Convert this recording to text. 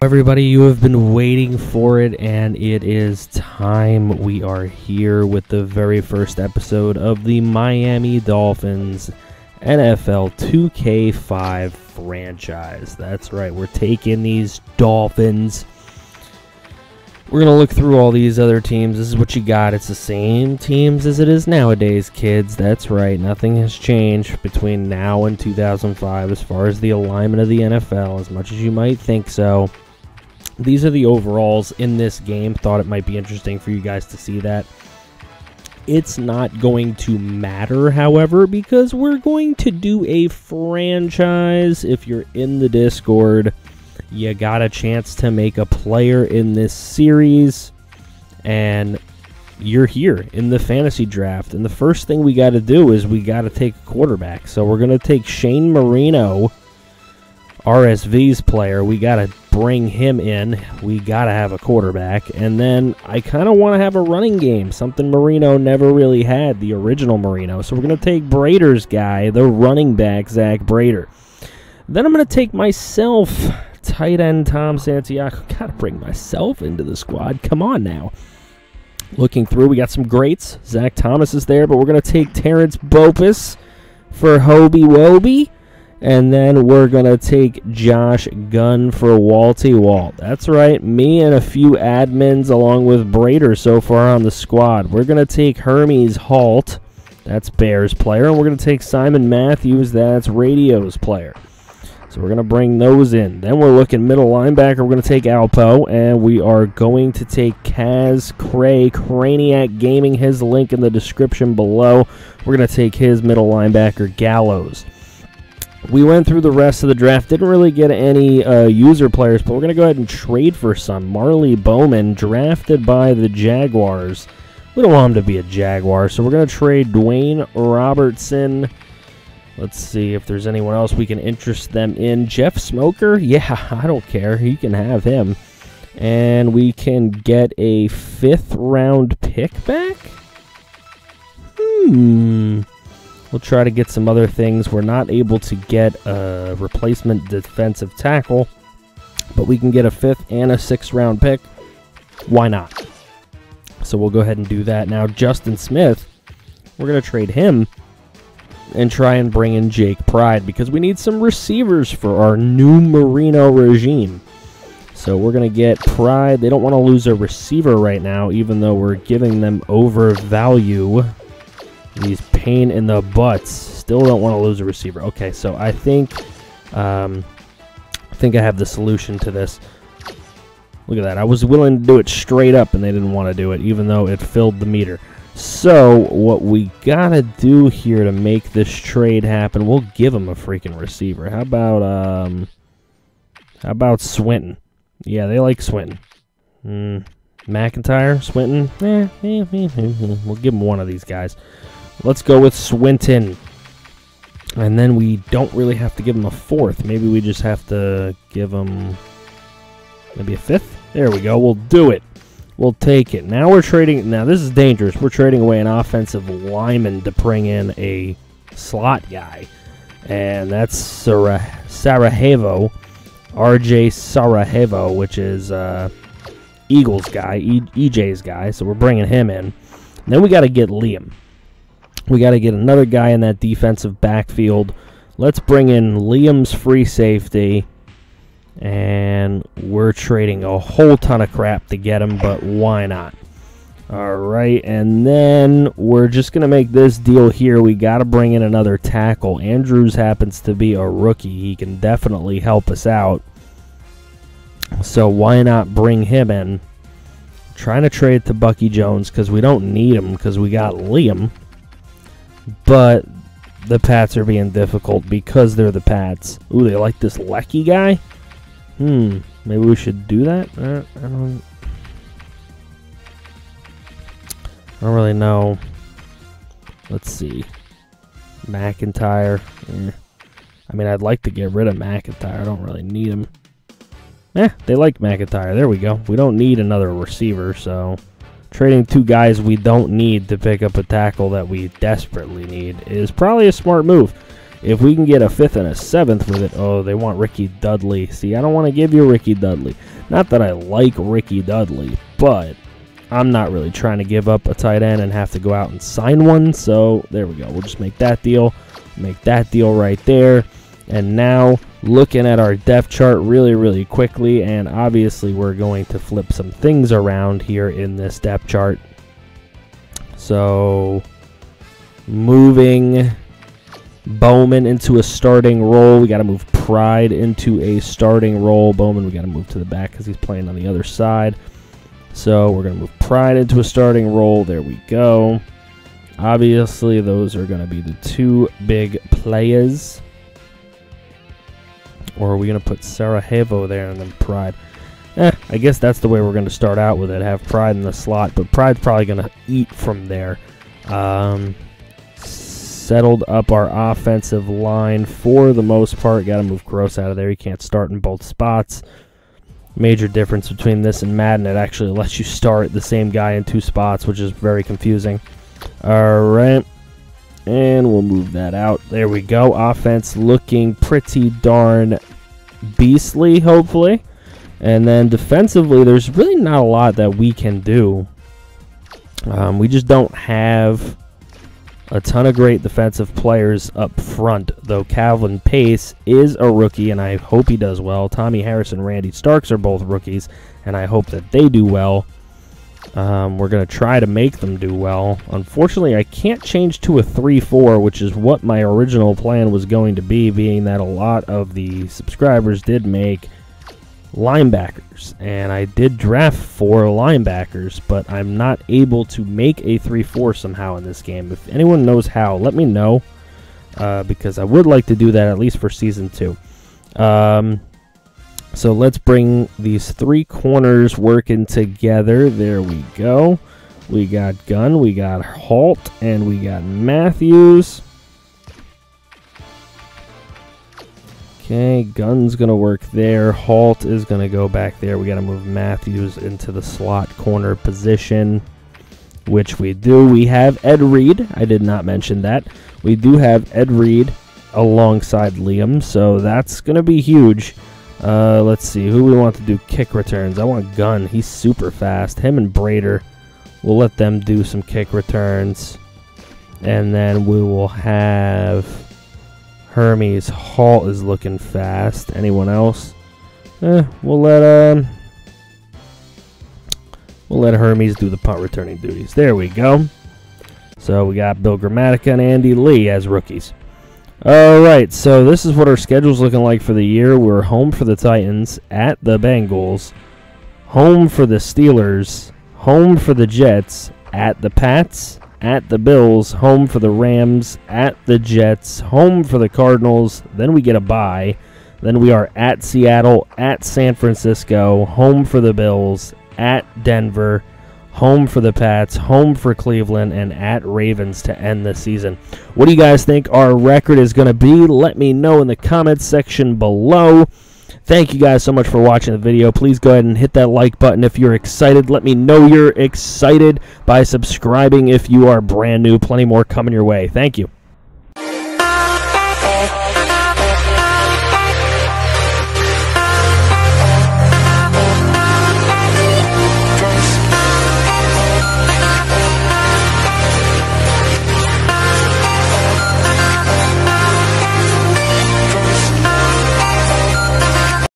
Everybody, you have been waiting for it, and it is time. We are here with the very first episode of the Miami Dolphins NFL 2K5 franchise. That's right, we're taking these Dolphins. We're going to look through all these other teams. This is what you got. It's the same teams as it is nowadays, kids. That's right. Nothing has changed between now and 2005 as far as the alignment of the NFL, as much as you might think so. These are the overalls in this game. Thought it might be interesting for you guys to see that. It's not going to matter, however, because we're going to do a franchise. If you're in the Discord, you got a chance to make a player in this series, and you're here in the fantasy draft. And the first thing we got to do is we got to take a quarterback. So we're going to take Shane Marino, RSV's player. We got to bring him in. We got to have a quarterback. And then I kind of want to have a running game, something Marino never really had, the original Marino. So we're going to take Brader's guy, the running back, Zach Brader. Then I'm going to take myself, tight end Tom Santiago. Got to bring myself into the squad. Come on now. Looking through, we got some greats. Zach Thomas is there, but we're going to take Terrence Bopus for Hobie Wobie. And then we're going to take Josh Gunn for Walty Walt. That's right, me and a few admins along with Brader so far on the squad. We're going to take Hermes Halt, that's Bears player, and we're going to take Simon Matthews, that's Radio's player. So we're going to bring those in. Then we're looking middle linebacker. We're going to take Alpo, and we are going to take Cray, Crayniaq Gaming, his link in the description below. We're going to take his middle linebacker, Gallows. We went through the rest of the draft. Didn't really get any user players, but we're going to go ahead and trade for some. Marley Bowman, drafted by the Jaguars. We don't want him to be a Jaguar, so we're going to trade Dwayne Robertson. Let's see if there's anyone else we can interest them in. Jeff Smoker? Yeah, I don't care. You can have him. And we can get a 5th round pick back? We'll try to get some other things. We're not able to get a replacement defensive tackle, but we can get a 5th and a 6th round pick. Why not? So we'll go ahead and do that. Now, Justin Smith, we're going to trade him and try and bring in Jake Pride because we need some receivers for our new Marino regime. So we're going to get Pride. They don't want to lose a receiver right now, even though we're giving them overvalue. These pain in the butts still don't want to lose a receiver. Okay, so I think I have the solution to this. Look at that. I was willing to do it straight up, and they didn't want to do it, even though it filled the meter. So what we got to do here to make this trade happen, we'll give them a freaking receiver. How about Swinton? Yeah, they like Swinton. McIntyre, Swinton? We'll give them one of these guys. Let's go with Swinton. And then we don't really have to give him a 4th. Maybe we just have to give him maybe a 5th. There we go. We'll do it. We'll take it. Now we're trading. Now this is dangerous. We're trading away an offensive lineman to bring in a slot guy. And that's Sarajevo. RJ Sarajevo, which is Eagles guy, EJ's guy. So we're bringing him in. Then we got to get Liam. We got to get another guy in that defensive backfield. Let's bring in Liam's free safety. And we're trading a whole ton of crap to get him, but why not? All right, and then we're just going to make this deal here. We got to bring in another tackle. Andrews happens to be a rookie. He can definitely help us out. So why not bring him in? Trying to trade to Bucky Jones because we don't need him because we got Liam. But the Pats are being difficult because they're the Pats. Ooh, they like this Lecky guy? Maybe we should do that? I don't really know. Let's see. McIntyre. I mean, I'd like to get rid of McIntyre. I don't really need him. They like McIntyre. There we go. We don't need another receiver, so trading 2 guys we don't need to pick up a tackle that we desperately need is probably a smart move. If we can get a 5th and a 7th with it, oh, they want Ricky Dudley. See, I don't want to give you Ricky Dudley. Not that I like Ricky Dudley, but I'm not really trying to give up a tight end and have to go out and sign one. So there we go. We'll just make that deal. Make that deal right there. And now looking at our depth chart really, really quickly, and obviously we're going to flip some things around here in this depth chart. So moving Bowman into a starting role. We got to move Pride into a starting role. Bowman, we got to move to the back because he's playing on the other side. So we're going to move Pride into a starting role. There we go. Obviously, those are going to be the two big players. Or are we going to put Sarajevo there and then Pride? I guess that's the way we're going to start out with it. Have Pride in the slot, but Pride's probably going to eat from there. Settled up our offensive line for the most part. Got to move Gross out of there. He can't start in both spots. Major difference between this and Madden. It actually lets you start the same guy in 2 spots, which is very confusing. All right. And we'll move that out. There we go. Offense looking pretty darn beastly, hopefully. And then defensively, there's really not a lot that we can do. We just don't have a ton of great defensive players up front, though Calvin Pace is a rookie, and I hope he does well. Tommy Harris and Randy Starks are both rookies, and I hope that they do well. We're going to try to make them do well. Unfortunately, I can't change to a 3-4, which is what my original plan was going to be, being that a lot of the subscribers did make linebackers, and I did draft 4 linebackers, but I'm not able to make a 3-4 somehow in this game. If anyone knows how, let me know, because I would like to do that at least for Season 2. So let's bring these 3 corners working together. There we go. We got Gunn, we got Halt, and we got Matthews. Okay, Gunn's going to work there. Halt is going to go back there. We got to move Matthews into the slot corner position, which we do. We have Ed Reed. I did not mention that. We do have Ed Reed alongside Liam, so that's going to be huge. Let's see who we want to do kick returns. I want Gunn. He's super fast. Him and Brader. We'll let them do some kick returns. And then we will have Hermes. Halt is looking fast. Anyone else? We'll let Hermes do the punt returning duties. There we go. So we got Bill Gramatica and Andy Lee as rookies. Alright, so this is what our schedule's looking like for the year. We're home for the Titans, at the Bengals, home for the Steelers, home for the Jets, at the Pats, at the Bills, home for the Rams, at the Jets, home for the Cardinals, then we get a bye, then we are at Seattle, at San Francisco, home for the Bills, at Denver, home for the Pats, home for Cleveland, and at Ravens to end the season. What do you guys think our record is going to be? Let me know in the comments section below. Thank you guys so much for watching the video. Please go ahead and hit that like button if you're excited. Let me know you're excited by subscribing if you are brand new. Plenty more coming your way. Thank you.